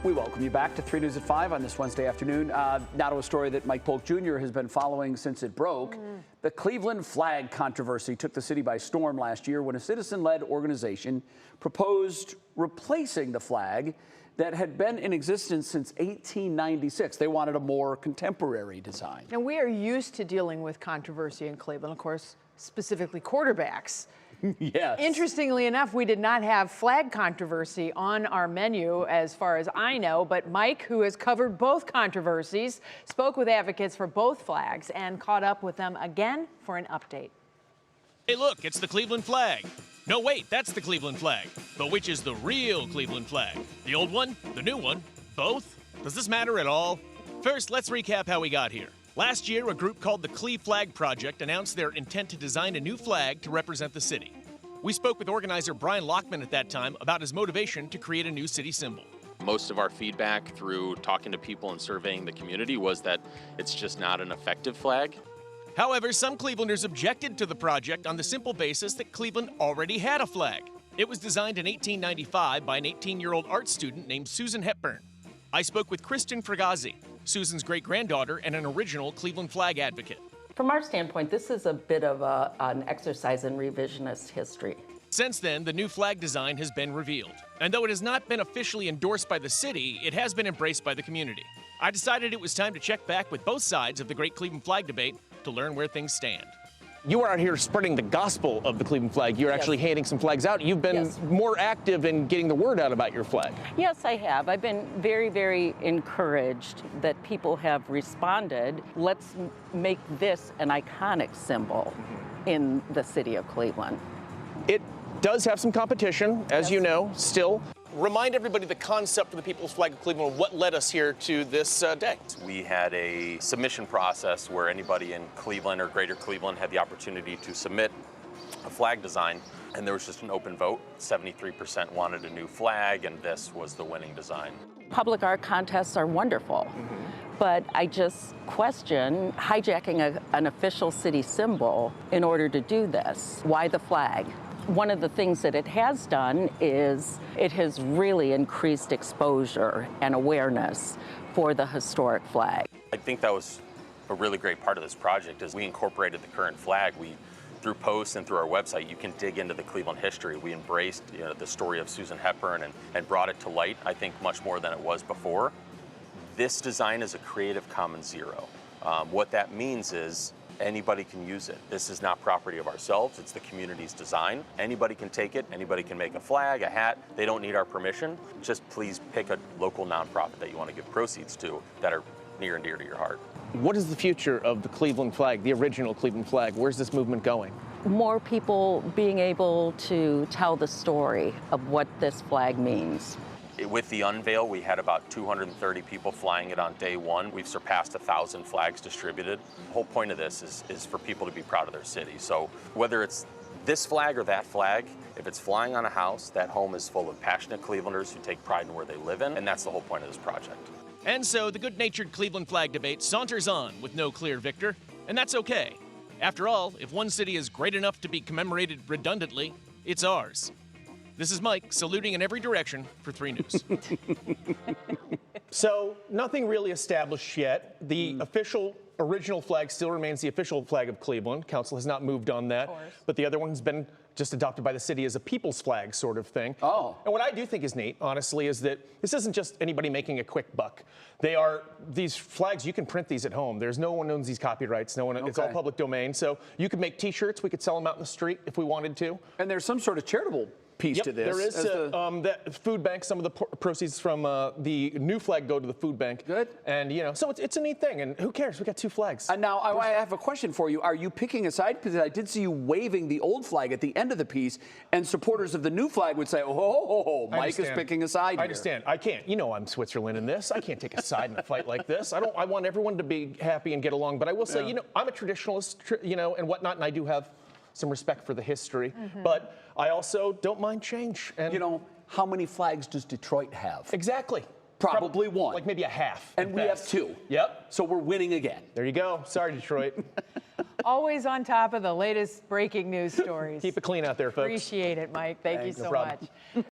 We welcome you back to 3 News at 5 on this Wednesday afternoon. Now to a story that Mike-Polk-Jr. has been following since it broke. The Cleveland Flag controversy took the city by storm last year when a citizen-led organization proposed replacing the flag that had been in existence since 1896. They wanted a more contemporary design. And we are used to dealing with controversy in Cleveland, of course, specifically quarterbacks. Yes. Interestingly enough, we did not have flag controversy on our menu as far as I know, but Mike, who has covered both controversies, spoke with advocates for both flags and caught up with them again for an update. Hey, look, it's the Cleveland flag. No, wait, that's the Cleveland flag. But which is the real Cleveland flag? The old one? The new one? Both? Does this matter at all? First, let's recap how we got here. Last year, a group called the CLE Flag Project announced their intent to design a new flag to represent the city. We spoke with organizer Brian Lockman at that time about his motivation to create a new city symbol. Most of our feedback through talking to people and surveying the community was that it's just not an effective flag. However, some Clevelanders objected to the project on the simple basis that Cleveland already had a flag. It was designed in 1895 by an 18-year-old art student named Susan Hepburn. I spoke with Kristen Fragazzi, Susan's great-granddaughter and an original Cleveland flag advocate. From our standpoint, this is a bit of an exercise in revisionist history. Since then, the new flag design has been revealed. And though it has not been officially endorsed by the city, it has been embraced by the community. I decided it was time to check back with both sides of the great Cleveland flag debate to learn where things stand. You are out here spreading the gospel of the Cleveland flag. You're actually handing some flags out. You've been more active in getting the word out about your flag. Yes, I have. I've been very, very encouraged that people have responded. Let's make this an iconic symbol in the city of Cleveland. It does have some competition, as you know, still. Remind everybody the concept of the People's Flag of Cleveland, what led us here to this day. We had a submission process where anybody in Cleveland or greater Cleveland had the opportunity to submit a flag design, and there was just an open vote. 73% wanted a new flag, and this was the winning design. Public art contests are wonderful, but I just question hijacking an official city symbol in order to do this. Why the flag? One of the things that it has done is it has really increased exposure and awareness for the historic flag. I think that was a really great part of this project is we incorporated the current flag. Through posts and through our website, you can dig into the Cleveland history. We embraced the story of Susan Hepburn and brought it to light, I think, much more than it was before. This design is a Creative Commons Zero. What that means is anybody can use it. This is not property of ourselves, it's the community's design. Anybody can take it, anybody can make a flag, a hat. They don't need our permission. Just please pick a local nonprofit that you want to give proceeds to that are near and dear to your heart. What is the future of the Cleveland flag, the original Cleveland flag? Where's this movement going? More people being able to tell the story of what this flag means. With the unveil, we had about 230 people flying it on day one. We've surpassed 1,000 flags distributed. The whole point of this is for people to be proud of their city. So whether it's this flag or that flag, if it's flying on a house, that home is full of passionate Clevelanders who take pride in where they live in, and that's the whole point of this project. And so the good-natured Cleveland flag debate saunters on with no clear victor, and that's okay. After all, if one city is great enough to be commemorated redundantly, it's ours. This is Mike, saluting in every direction for 3 News. So, nothing really established yet. The official original flag still remains the official flag of Cleveland. Council has not moved on that. But the other one's been just adopted by the city as a people's flag sort of thing. Oh. And what I do think is neat, honestly, is that this isn't just anybody making a quick buck. They are, these flags, you can print these at home. There's no one owns these copyrights. No one, it's all public domain. So you could make t-shirts. We could sell them out in the street if we wanted to. And there's some sort of charitable piece to this. There is that food bank. Some of the proceeds from the new flag go to the food bank. Good. And so it's a neat thing. And who cares? We got 2 flags. And now I have a question for you. Are you picking a side? Because I did see you waving the old flag at the end of the piece, and supporters of the new flag would say, "Oh, Mike is picking a side here." I understand. I can't. I'm Switzerland in this. I can't take a side in a fight like this. I want everyone to be happy and get along. But I will say, I'm a traditionalist, and whatnot, and I do have some respect for the history. But I also don't mind change. And how many flags does Detroit have? Exactly. Probably one. Like maybe a half. And we have 2. Yep. So we're winning again. There you go. Sorry, Detroit. Always on top of the latest breaking news stories. Keep it clean out there, folks. Appreciate it, Mike. Thank you so much.